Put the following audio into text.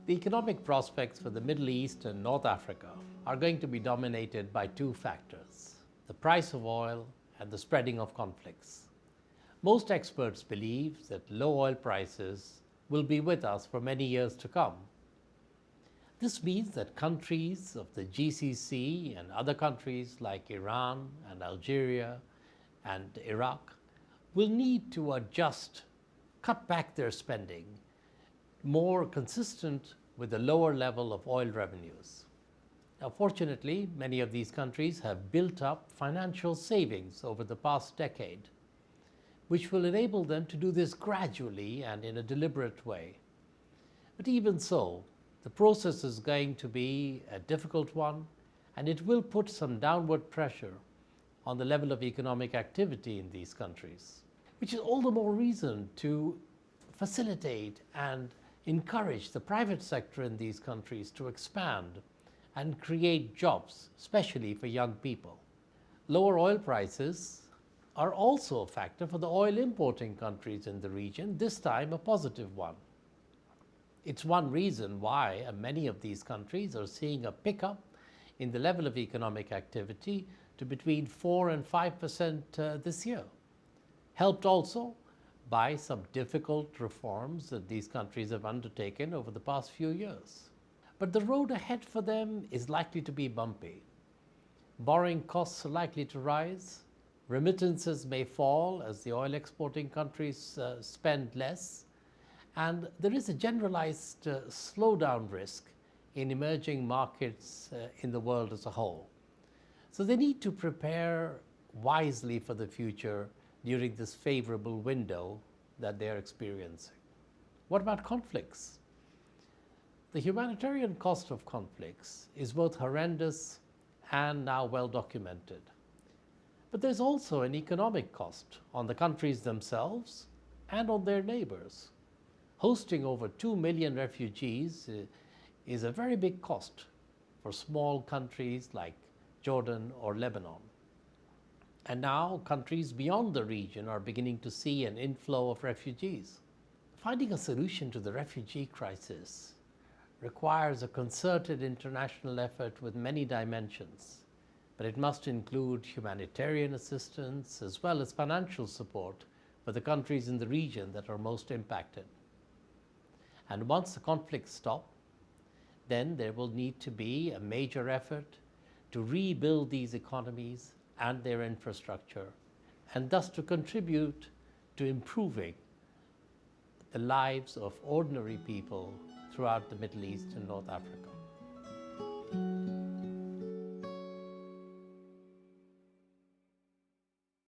The economic prospects for the Middle East and North Africa are going to be dominated by two factors: the price of oil and the spreading of conflicts. Most experts believe that low oil prices will be with us for many years to come. This means that countries of the GCC and other countries like Iran and Algeria and Iraq will need to adjust, cut back their spending, more consistent with the lower level of oil revenues. Now, fortunately, many of these countries have built up financial savings over the past decade, which will enable them to do this gradually and in a deliberate way. But even so, the process is going to be a difficult one, and it will put some downward pressure on the level of economic activity in these countries, which is all the more reason to facilitate and encourage the private sector in these countries to expand and create jobs, especially for young people. Lower oil prices are also a factor for the oil importing countries in the region, this time a positive one. It's one reason why many of these countries are seeing a pickup in the level of economic activity to between 4 and 5% this year, helped also by some difficult reforms that these countries have undertaken over the past few years. But the road ahead for them is likely to be bumpy. Borrowing costs are likely to rise, remittances may fall as the oil exporting countries spend less, and there is a generalized slowdown risk in emerging markets in the world as a whole. So they need to prepare wisely for the future during this favorable window that they are experiencing. What about conflicts? The humanitarian cost of conflicts is both horrendous and now well documented. But there's also an economic cost on the countries themselves and on their neighbors. Hosting over 2 million refugees is a very big cost for small countries like Jordan or Lebanon. And now countries beyond the region are beginning to see an inflow of refugees. Finding a solution to the refugee crisis requires a concerted international effort with many dimensions, but it must include humanitarian assistance as well as financial support for the countries in the region that are most impacted. And once the conflicts stop, then there will need to be a major effort to rebuild these economies and their infrastructure, and thus to contribute to improving the lives of ordinary people throughout the Middle East and North Africa.